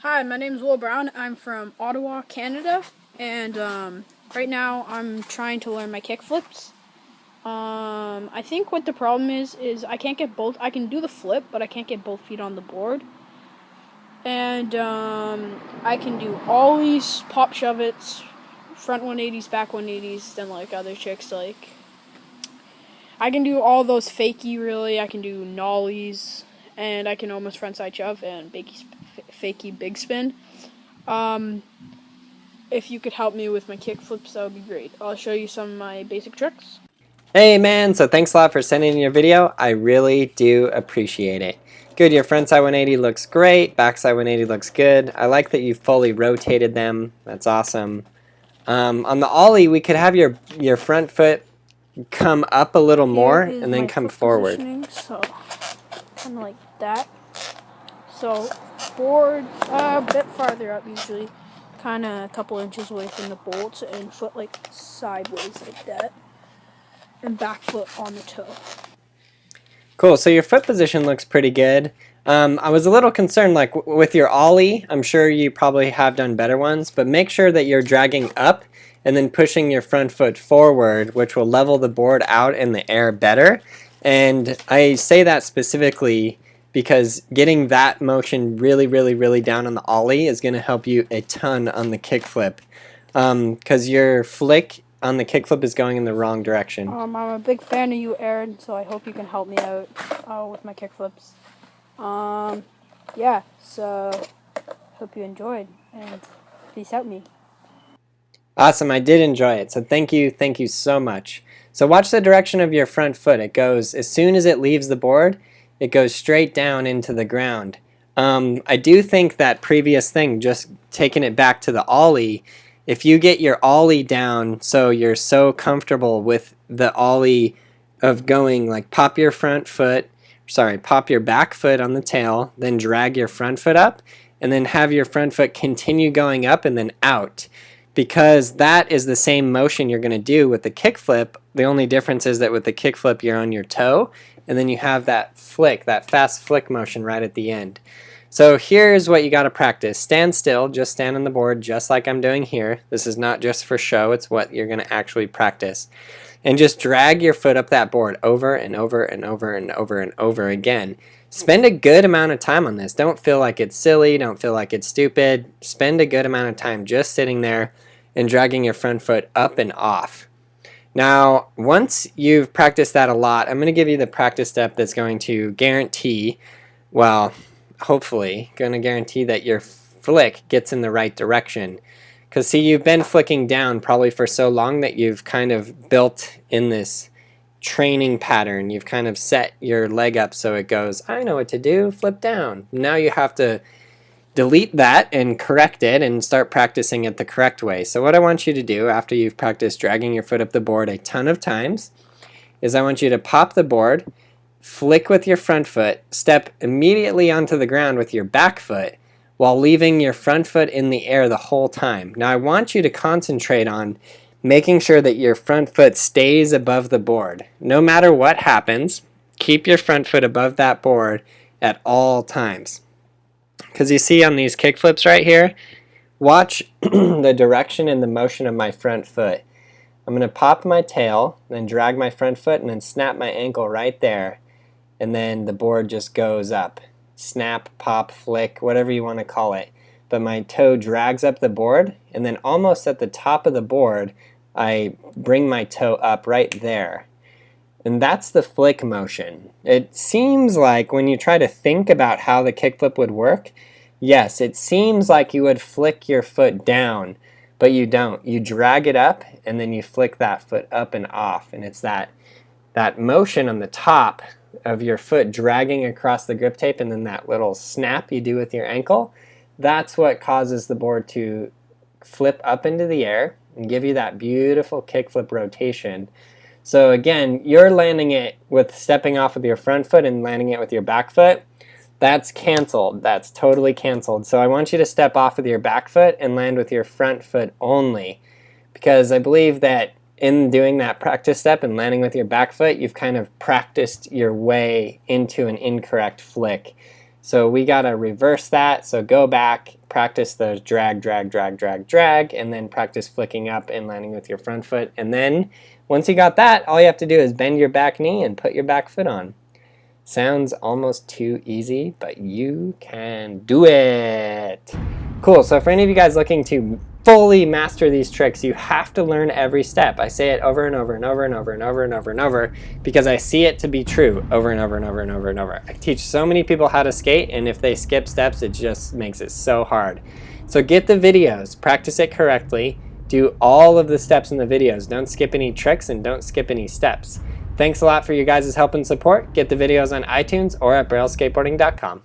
Hi, my name is Will Brown. I'm from Ottawa, Canada, and right now I'm trying to learn my kickflips. I think what the problem is I can't get both. I can do the flip, but I can't get both feet on the board. And I can do ollies, pop shove-its, front 180s, back 180s, then like other tricks like I can do all those fakey really. I can do nollies, and I can almost frontside shove and fakey big spin. If you could help me with my kickflips, that would be great. I'll show you some of my basic tricks. Hey man, so thanks a lot for sending in your video. I really do appreciate it. Good, your frontside 180 looks great, backside 180 looks good. I like that you fully rotated them. That's awesome. On the ollie, we could have your front foot come up a little more and then come forward. So, kind of like that. So, board a bit farther up usually. Kind of a couple inches away from the bolts, and foot like sideways like that. And back foot on the toe. Cool, so your foot position looks pretty good. I was a little concerned, like with your ollie, I'm sure you probably have done better ones, but make sure that you're dragging up and then pushing your front foot forward, which will level the board out in the air better. And I say that specifically because getting that motion really down on the ollie is going to help you a ton on the kickflip. Because your flick on the kickflip is going in the wrong direction. I'm a big fan of you, Aaron, so I hope you can help me out with my kickflips. Yeah, so hope you enjoyed, and please help me. Awesome, I did enjoy it, so thank you so much. So watch the direction of your front foot. It goes, as soon as it leaves the board, it goes straight down into the ground. I do think that previous thing, just taking it back to the ollie, if you get your ollie down so you're so comfortable with the ollie of going like pop your back foot on the tail, then drag your front foot up, and then have your front foot continue going up and then out. Because that is the same motion you're going to do with the kickflip. The only difference is that with the kickflip you're on your toe, and then you have that flick, that fast flick motion right at the end. So here's what you got to practice. Stand still, just stand on the board just like I'm doing here. This is not just for show, it's what you're going to actually practice. And just drag your foot up that board over and over and over and over and over again. Spend a good amount of time on this. Don't feel like it's silly, don't feel like it's stupid. Spend a good amount of time just sitting there and dragging your front foot up and off. Now, once you've practiced that a lot, I'm going to give you the practice step that's going to guarantee, well, hopefully going to guarantee that your flick gets in the right direction. Because see, you've been flicking down probably for so long that you've kind of built in this training pattern. You've kind of set your leg up so it goes, I know what to do, flip down. Now you have to delete that and correct it and start practicing it the correct way. So what I want you to do after you've practiced dragging your foot up the board a ton of times is I want you to pop the board, flick with your front foot, step immediately onto the ground with your back foot while leaving your front foot in the air the whole time. Now I want you to concentrate on making sure that your front foot stays above the board. No matter what happens, keep your front foot above that board at all times. Because you see on these kickflips right here, watch the direction and the motion of my front foot. I'm going to pop my tail, then drag my front foot, and then snap my ankle right there. And then the board just goes up. Snap, pop, flick, whatever you want to call it. But my toe drags up the board, and then almost at the top of the board, I bring my toe up right there. And that's the flick motion. It seems like when you try to think about how the kickflip would work, yes, it seems like you would flick your foot down, but you don't. You drag it up, and then you flick that foot up and off. And it's that motion on the top of your foot dragging across the grip tape, and then that little snap you do with your ankle, that's what causes the board to flip up into the air and give you that beautiful kickflip rotation. So again, you're landing it with stepping off with your front foot and landing it with your back foot. That's canceled. That's totally canceled. So I want you to step off with your back foot and land with your front foot only. Because I believe that in doing that practice step and landing with your back foot, you've kind of practiced your way into an incorrect flick. So we got to reverse that. So go back, practice those drag, drag, drag, drag, drag, and then practice flicking up and landing with your front foot. And then once you got that, all you have to do is bend your back knee and put your back foot on. Sounds almost too easy, but you can do it. Cool, so for any of you guys looking to fully master these tricks, you have to learn every step. I say it over and over and over and over and over and over and over because I see it to be true over and over and over and over and over. I teach so many people how to skate, and if they skip steps, it just makes it so hard. So get the videos, practice it correctly, do all of the steps in the videos. Don't skip any tricks and don't skip any steps. Thanks a lot for your guys' help and support. Get the videos on iTunes or at brailleskateboarding.com.